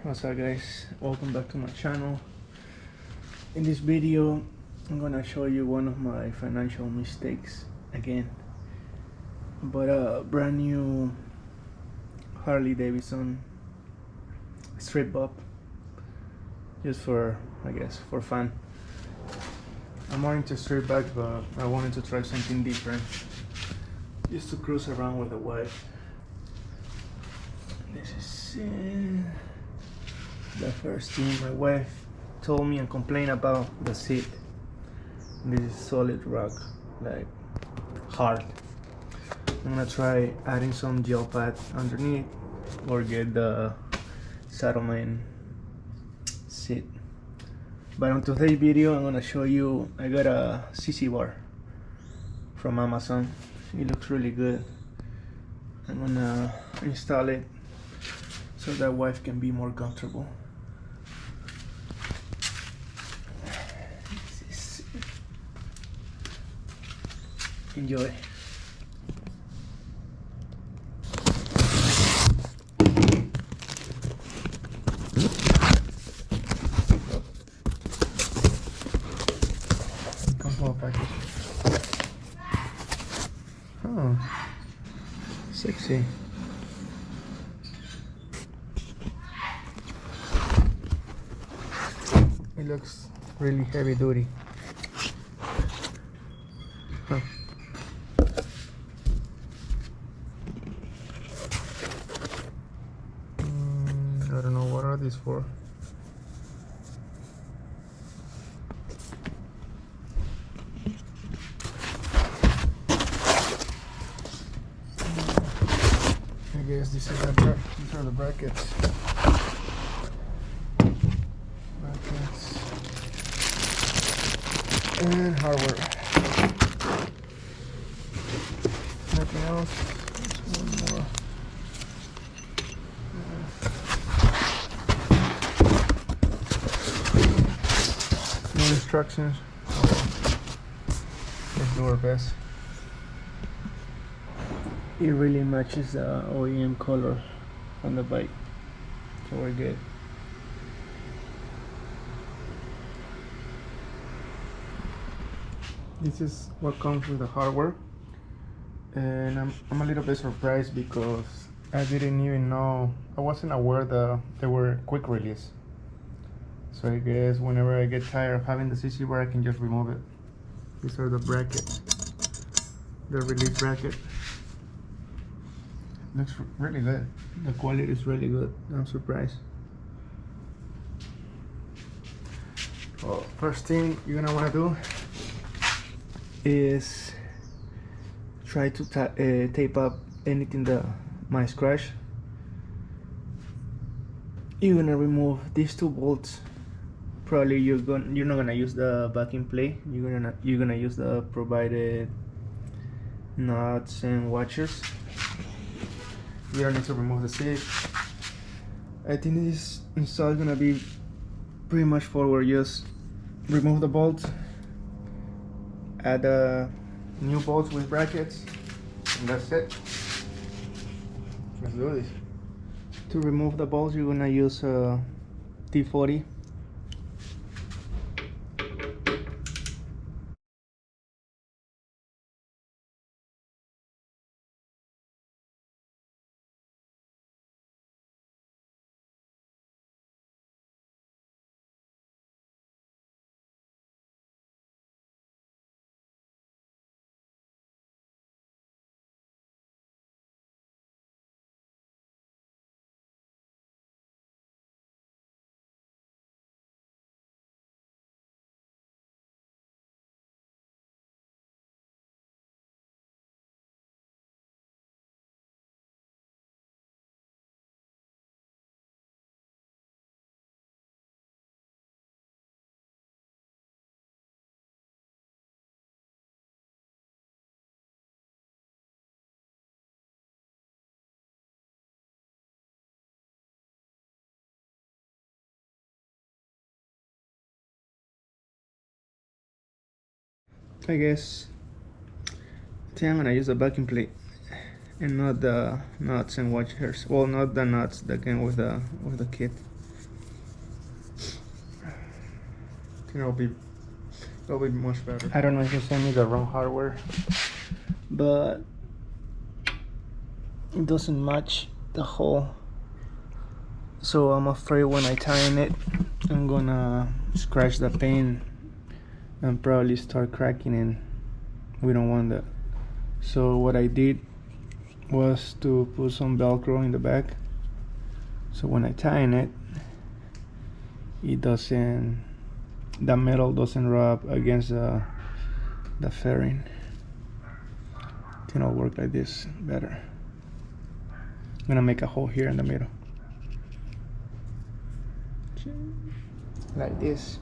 What's up guys, welcome back to my channel. In this video I'm gonna show you one of my financial mistakes again. Bought a brand new Harley Davidson strip up just for, I guess, for fun. I'm more into strip backs, but I wanted to try something different just to cruise around with the wife. This is the first thing my wife told me and complained about: the seat. This is solid rock, like hard. I'm gonna try adding some gel pad underneath or get the Saddleman seat. But on today's video I'm gonna show you, I got a Sissy bar from Amazon. It looks really good. I'm gonna install it so that wife can be more comfortable. Enjoy. Come package. Oh, sexy. It looks really heavy duty. Huh. I don't know, what are these for? I guess these are the brackets. And hardware. Nothing else. Just one more. No instructions. Let's do our best. It really matches the OEM color on the bike, so we're good. This is what comes with the hardware, and I'm a little bit surprised because I didn't even know, I wasn't aware that they were quick release. So I guess whenever I get tired of having the CC bar, I can just remove it. These are the brackets, the release bracket. Looks really good. The quality is really good. I'm surprised. Well, first thing you're gonna want to do is try to tape up anything that might scratch. You're gonna remove these two bolts. Probably you're not gonna use the backing plate. You're gonna use the provided nuts and washers. You don't need to remove the seat. I think this install is gonna be pretty much forward. Just remove the bolts, add new bolts with brackets, and that's it. Let's do this. To remove the bolts, you're gonna use a T40. I guess I'm gonna use the backing plate and not the nuts and washers. Well, not the nuts that came with the kit. It'll be much better. I don't know if you sent me the wrong hardware, but it doesn't match the hole. So I'm afraid when I tighten it, I'm gonna scratch the paint and probably start cracking, and we don't want that. So what I did was to put some Velcro in the back, so when I tighten it, the metal doesn't rub against the fairing. Then it'll work like this better. I'm gonna make a hole here in the middle, like this.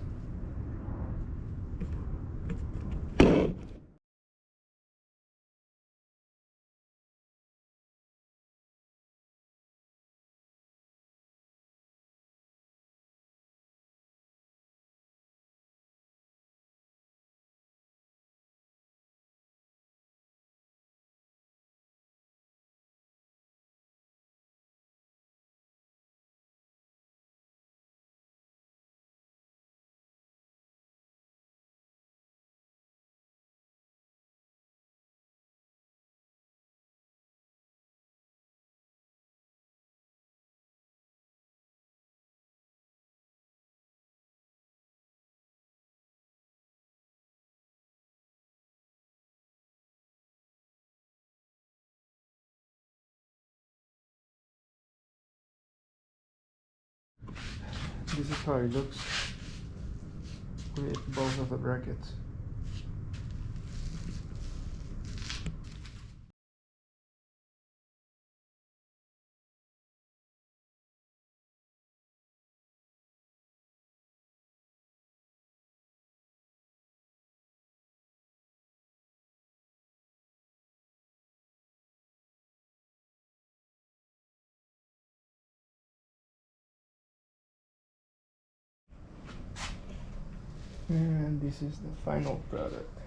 This is how it looks with both of the brackets. And this is the final product.